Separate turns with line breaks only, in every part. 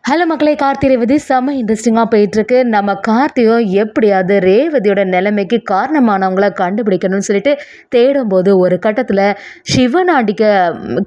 Hello மக்களே, கார்த்தி ரேவதி செம்ம இன்ட்ரெஸ்டிங்காக போயிட்டுருக்கு. நம்ம கார்த்தியும் எப்படியாவது ரேவதியோட நிலைமைக்கு காரணமானவங்கள கண்டுபிடிக்கணும்னு சொல்லிட்டு தேடும்போது ஒரு கட்டத்தில் சிவனாண்டிக்க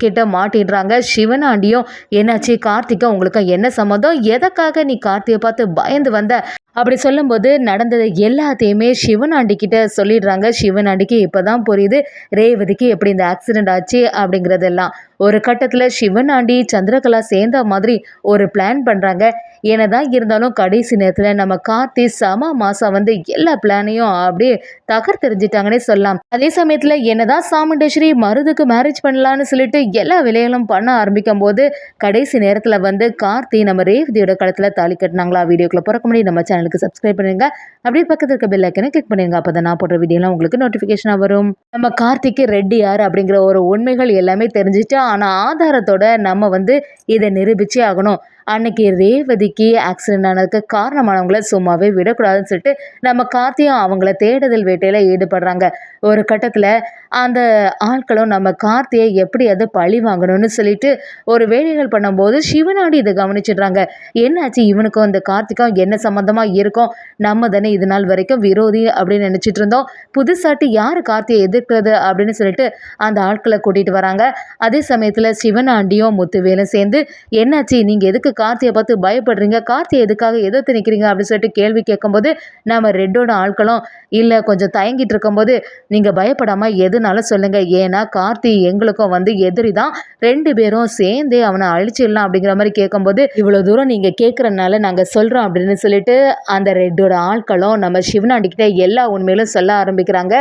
கிட்ட மாட்டிடுறாங்க. சிவனாண்டியும் என்னாச்சு கார்த்திக்கும் உங்களுக்கும் என்ன சம்மந்தம், எதற்காக நீ கார்த்தியை பார்த்து பயந்து வந்த அப்படி சொல்லும்போது நடந்தது எல்லாத்தையுமே சிவனாண்டி கிட்ட சொல்லிடுறாங்க. சிவனாண்டிக்கு இப்போ தான் புரியுது ரேவதிக்கு எப்படி இந்த ஆக்சிடெண்ட் ஆச்சு அப்படிங்கிறதெல்லாம். ஒரு கட்டத்தில் சிவனாண்டி சந்திரகலா சேர்ந்த மாதிரி ஒரு பிளான் பண்ணுறாங்க. என்னதான் இருந்தாலும் கடைசி நேரத்தில் நம்ம கார்த்தி சம மாசம் வந்து எல்லா பிளானையும் அப்படியே தகர்த்தெறிஞ்சிட்டாங்கன்னே சொல்லலாம். அதே சமயத்தில் என்னதான் சாமுண்டேஸ்வரி மருதுக்கு மேரேஜ் பண்ணலான்னு சொல்லிட்டு எல்லா வேலைகளும் பண்ண ஆரம்பிக்கும் போது கடைசி நேரத்தில் வந்து கார்த்தி நம்ம ரேவதியோட களத்தில் தாலி கட்டினாங்களா. வீடியோக்குள்ள பிறக்க முடியும். நம்ம சேனலுக்கு சப்ஸ்கிரைப் பண்ணுங்க, அப்படியே பக்கத்தில் இருக்க பெல் ஐக்கனை கிளிக் பண்ணுங்க. அப்போ தான் நான் போடுற வீடியோலாம் உங்களுக்கு நோட்டிஃபிகேஷனாக வரும். நம்ம கார்த்திக்கு ரெட்டி யார் அப்படிங்கிற ஒரு உண்மைகள் எல்லாமே தெரிஞ்சிச்சு. ஆனால் ஆதாரத்தோட நம்ம வந்து இதை நிரூபிச்சே ஆகணும். அன்னைக்கு ரேவதிக்கு ஆக்சிடென்ட் ஆனதுக்கு காரணமானவங்கள சும்மாவே விடக்கூடாதுன்னு சொல்லிட்டு நம்ம கார்த்தியும் அவங்கள தேடுதல் வேட்டையில் ஈடுபடுறாங்க. ஒரு கட்டத்தில் அந்த ஆட்களும் நம்ம கார்த்தியை எப்படி அதை பழி வாங்கணும்னு சொல்லிட்டு ஒரு வேலைகள் பண்ணும்போது சிவனாடி இதை கவனிச்சிடுறாங்க. என்னாச்சு இவனுக்கும் இந்த கார்த்திக்கும் என்ன சம்மந்தமாக இருக்கும், நம்ம தானே இது நாள் வரைக்கும் விரோதி அப்படின்னு நினச்சிட்டு இருந்தோம், புதுசாட்டி யார் கார்த்தியை எதிர்க்கிறது அப்படின்னு சொல்லிட்டு அந்த ஆட்களை கூட்டிகிட்டு வராங்க. அதே சமயத்தில் சிவனாண்டியும் முத்துவேலும் சேர்ந்து என்னாச்சு நீங்கள் எதுக்கு கார்த்தியை பார்த்து பயப்படுறீங்க, கார்த்தியை எதுக்காக எதிர்த்து நிற்கிறீங்க அப்படின்னு சொல்லிட்டு கேள்வி கேட்கும்போது நம்ம ரெட்டோட ஆட்களும் இல்லை கொஞ்சம் தயங்கிட்டு இருக்கும்போது நீங்கள் பயப்படாமல் எதுனாலும் சொல்லுங்கள், ஏன்னா கார்த்தி எங்களுக்கும் வந்து எதிரி தான், 2 பேரும் சேர்ந்தே அவனை அழிச்சிடலாம் அப்படிங்கிற மாதிரி கேட்கும்போது இவ்வளோ தூரம் நீங்கள் கேட்குறதுனால நாங்கள் சொல்கிறோம் அப்படின்னு சொல்லிட்டு அந்த ரெட்டோட ஆட்களும் நம்ம சிவனாண்டிக்கிட்ட எல்லா உண்மையிலும் சொல்ல ஆரம்பிக்கிறாங்க.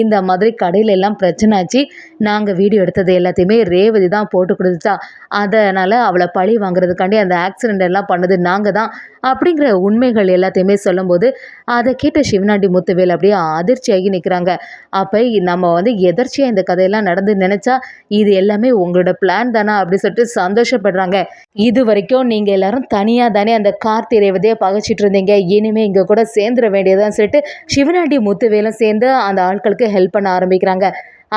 இந்த மாதிரி கடையில எல்லாம் பிரச்சனை ஆச்சு, நாங்கள் வீடியோ எடுத்தது எல்லாத்தையுமே ரேவதி தான் போட்டு கொடுத்துட்டா, அதனால் அவளை பழி வாங்குறதுக்காண்டி அந்த ஆக்சிடெண்ட் எல்லாம் பண்ணது நாங்கள் தான் அப்படிங்கிற உண்மைகள் எல்லாத்தையுமே சொல்லும்போது அதை கேட்ட சிவனாண்டி முத்துவேல் அப்படியே அதிர்ச்சியாகி நிற்கிறாங்க. அப்போ நம்ம வந்து எதர்ச்சியாக இந்த கதையெல்லாம் நடந்து நினச்சா இது எல்லாமே உங்களோட பிளான் தானா அப்படி சொல்லிட்டு சந்தோஷப்படுறாங்க. இது வரைக்கும் நீங்கள் எல்லாரும் தனியாக தானே அந்த கார்த்தி ரேவதியை பகைச்சிட்டு இருந்தீங்க, இனிமேல் இங்கே கூட சேர்ந்துட வேண்டியதான்னு சொல்லிட்டு சிவனாண்டி முத்துவேலும் சேர்ந்து அந்த ஆட்களுக்கு ஹெல்ப் பண்ண ஆரம்பிக்கிறாங்க.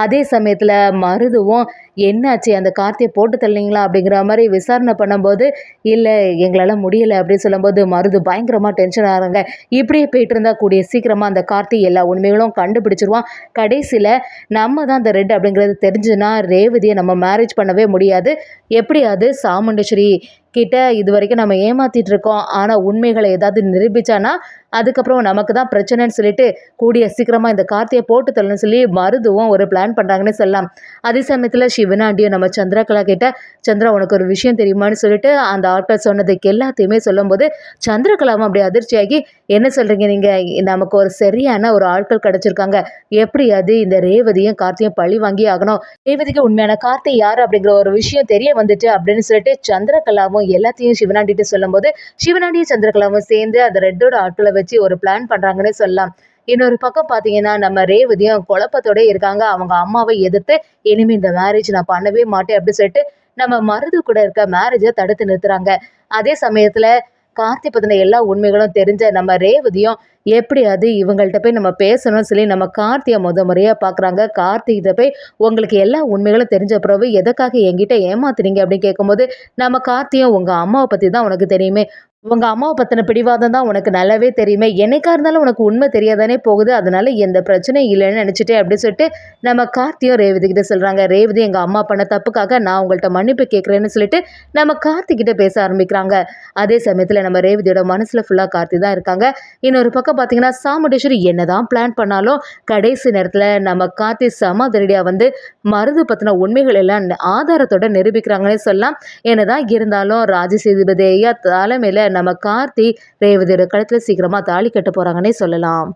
அதே சமயத்தில் மருதுவும் என்னாச்சு அந்த கார்த்தியை போட்டு தள்ளிங்களா அப்படிங்கிற மாதிரி விசாரணை பண்ணும்போது இல்லை எங்களால் முடியலை அப்படின்னு சொல்லும்போது மருது பயங்கரமாக டென்ஷன் ஆகிறாங்க. இப்படியே போயிட்டு இருந்தால் கூடிய சீக்கிரமாக அந்த கார்த்தி எல்லா உண்மைகளும் கண்டுபிடிச்சிருவான். கடைசியில் நம்ம தான் அந்த ரெட் அப்படிங்கிறது தெரிஞ்சுன்னா ரேவதியை நம்ம மேரேஜ் பண்ணவே முடியாது. எப்படியாவது சாமுண்டேஸ்வரி கிட்ட இது வரைக்கும் நம்ம ஏமாத்திட்டு இருக்கோம், ஆனால் உண்மைகளை ஏதாவது நிரூபிச்சானா அதுக்கப்புறம் நமக்கு தான் பிரச்சனைன்னு சொல்லிட்டு கூடிய சீக்கிரமாக இந்த கார்த்தியை போட்டு தள்ளணும்னு சொல்லி மருதுவும் ஒரு பிளான் பண்ணுறாங்கன்னு சொல்லலாம். அதே சமயத்தில் சிவனாண்டியும் நம்ம சந்திரகலா கிட்ட சந்திரா உனக்கு ஒரு விஷயம் தெரியுமான்னு சொல்லிட்டு அந்த ஆட்கள் சொன்னதுக்கு எல்லாத்தையுமே சொல்லும்போது சந்திரகலாவும் அப்படி அதிர்ச்சியாகி என்ன சொல்கிறீங்க நீங்கள், நமக்கு ஒரு சரியான ஒரு ஆட்கள் கிடச்சிருக்காங்க, எப்படியாவது இந்த ரேவதியும் கார்த்தியும் பழி வாங்கி ஆகணும், ரேவதிக்கு உண்மையான கார்த்தி யார் அப்படிங்கிற ஒரு விஷயம் தெரிய வந்துட்டு அப்படின்னு சொல்லிட்டு சந்திரகலாவும் எல்லாத்தையும் சிவனாண்டிட்டு சொல்லும்போது சிவனாண்டியும் சந்திரகலாவும் சேர்ந்து அந்த ரெட்டோட ஆட்களை வச்சு ஒரு பிளான் பண்ணுறாங்கன்னு சொல்லலாம். இன்னொரு பக்கம் பார்த்தீங்கன்னா நம்ம ரேவதியும் குழப்பத்தோட இருக்காங்க. அவங்க அம்மாவை எதிர்த்து இனிமே இந்த மேரேஜ் நான் பண்ணவே மாட்டேன் அப்படின்னு சொல்லிட்டு நம்ம மருது கூட இருக்க மேரேஜை தடுத்து நிறுத்துறாங்க. அதே சமயத்தில் கார்த்தி பற்றின எல்லா உண்மைகளும் தெரிஞ்ச நம்ம ரேவதியும் எப்படியாவது இவங்கள்ட்ட போய் நம்ம பேசணும்னு சொல்லி நம்ம கார்த்தியை முறையாக பார்க்குறாங்க. கார்த்திகிட்ட போய் உங்களுக்கு எல்லா உண்மைகளும் தெரிஞ்ச பிறகு எதுக்காக என்கிட்ட ஏமாத்துறீங்க அப்படின்னு கேட்கும்போது நம்ம கார்த்தியும் உங்கள் அம்மாவை பற்றி தான் உனக்கு தெரியுமே, உங்கள் அம்மாவை பற்றின பிடிவாதம் தான் உனக்கு நல்லாவே தெரியுமே, என்னைக்கா இருந்தாலும் உனக்கு உண்மை தெரியாதானே போகுது, அதனால எந்த பிரச்சனையும் இல்லைன்னு நினச்சிட்டேன் அப்படின்னு சொல்லிட்டு நம்ம கார்த்தியும் ரேவதி கிட்ட சொல்கிறாங்க. ரேவதி எங்கள் அம்மா பண்ண தப்புக்காக நான் உங்கள்கிட்ட மன்னிப்பு கேட்குறேன்னு சொல்லிட்டு நம்ம கார்த்திகிட்ட பேச ஆரம்பிக்கிறாங்க. அதே சமயத்தில் நம்ம ரேவதியோட மனசில் ஃபுல்லாக கார்த்தி தான் இருக்காங்க. இன்னொரு பக்கம் பார்த்தீங்கன்னா சாமுண்டேஸ்வரி என்னதான் பிளான் பண்ணாலும் கடைசி நேரத்தில் நம்ம கார்த்தி சமாதிரடியாக வந்து மருது பற்றின உண்மைகள் எல்லாம் ஆதாரத்தோட நிரூபிக்கிறாங்கன்னே சொல்லலாம். என்னதான் இருந்தாலும் ராஜசேதுபதி ஐயா தலைமையில் நம்ம கார்த்தி ரேவதியோட கழுத்தில் சீக்கிரமாக தாலி கட்ட போகிறாங்கன்னே சொல்லலாம்.